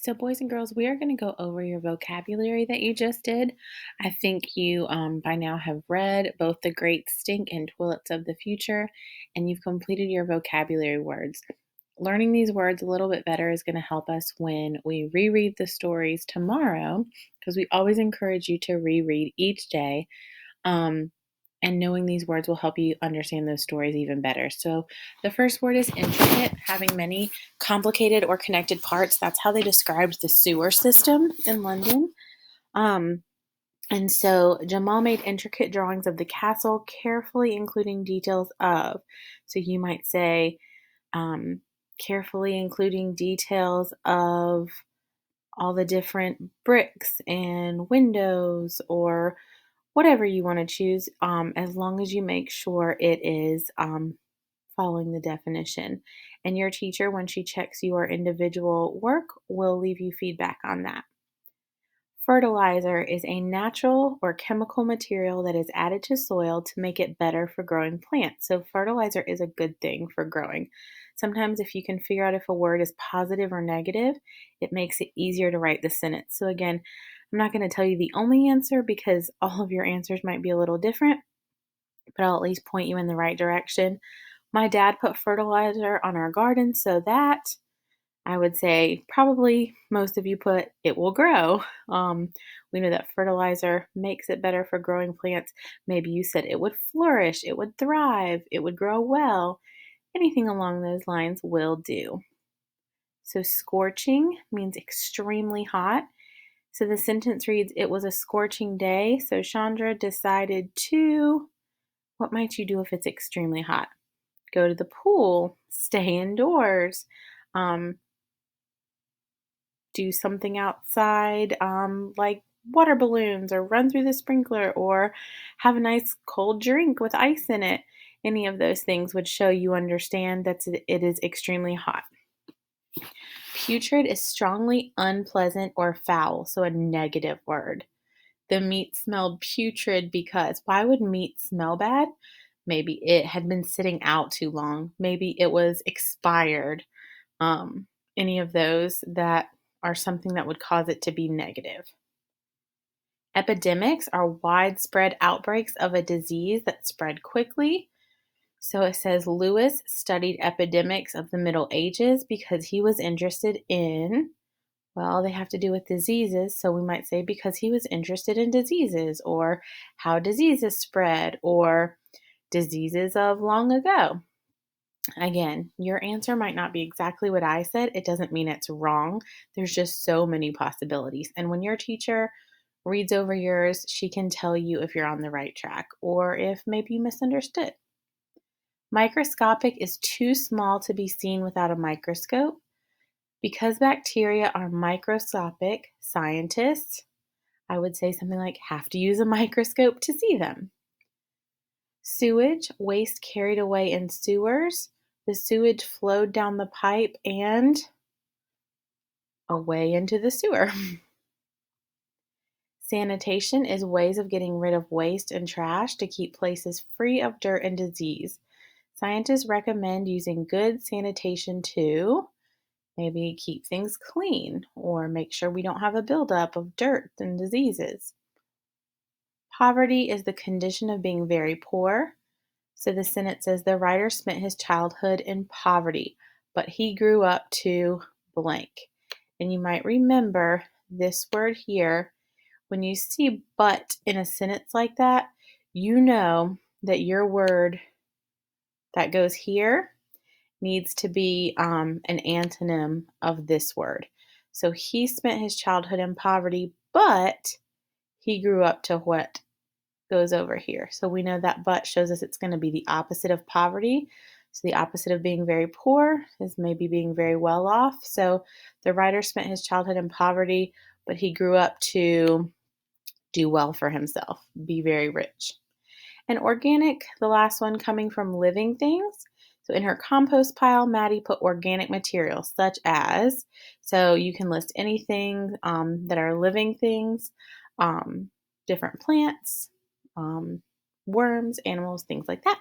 So, boys and girls, we are going to go over your vocabulary that you just did. I think you by now have read both The Great Stink and Twillets of the Future, and you've completed your vocabulary words. Learning these words a little bit better is going to help us when we reread the stories tomorrow, because we always encourage you to reread each day. Um, and knowing these words will help you understand those stories even better. So, the first word is intricate, having many complicated or connected parts. That's how they described the sewer system in London. Um, and so, Jamal made intricate drawings of the castle, carefully including details of. So, you might say, carefully including details of all the different bricks and windows or whatever you want to choose, as long as you make sure it is following the definition. And your teacher, when she checks your individual work, will leave you feedback on that. Fertilizer is a natural or chemical material that is added to soil to make it better for growing plants. So, fertilizer is a good thing for growing. Sometimes, if you can figure out if a word is positive or negative, it makes it easier to write the sentence. So, again, I'm not going to tell you the only answer because all of your answers might be a little different, but I'll at least point you in the right direction. My dad put fertilizer on our garden so that I would say probably most of you put it will grow. We know that fertilizer makes it better for growing plants. Maybe you said it would flourish, it would thrive, it would grow well. Anything along those lines will do. So, scorching means extremely hot. So the sentence reads, it was a scorching day, so Chandra decided to, what might you do if it's extremely hot? Go to the pool, stay indoors, um, do something outside, like water balloons, or run through the sprinkler, or have a nice cold drink with ice in it. Any of those things would show you understand that it is extremely hot. Putrid is strongly unpleasant or foul, so a negative word. The meat smelled putrid because why would meat smell bad? Maybe it had been sitting out too long. Maybe it was expired. Um, any of those that are something that would cause it to be negative. Epidemics are widespread outbreaks of a disease that spread quickly. So it says Lewis studied epidemics of the Middle Ages because he was interested in, well, they have to do with diseases. So we might say because he was interested in diseases or how diseases spread or diseases of long ago. Again, your answer might not be exactly what I said. It doesn't mean it's wrong. There's just so many possibilities. And when your teacher reads over yours, she can tell you if you're on the right track or if maybe you misunderstood. Microscopic is too small to be seen without a microscope. Because bacteria are microscopic, scientists, I would say something like, have to use a microscope to see them. Sewage, waste carried away in sewers. The sewage flowed down the pipe and away into the sewer. Sanitation is ways of getting rid of waste and trash to keep places free of dirt and disease. Scientists recommend using good sanitation to maybe keep things clean or make sure we don't have a buildup of dirt and diseases. Poverty is the condition of being very poor. So the sentence says the writer spent his childhood in poverty, but he grew up to blank. And you might remember this word here. When you see but in a sentence like that, you know that your word that goes here needs to be an antonym of this word. So he spent his childhood in poverty, but he grew up to what goes over here. So we know that but shows us it's going to be the opposite of poverty. So the opposite of being very poor is maybe being very well off. So the writer spent his childhood in poverty, but he grew up to do well for himself, be very rich. And organic, the last one coming from living things. So in her compost pile, Maddie put organic materials such as, so you can list anything that are living things, different plants, worms, animals, things like that.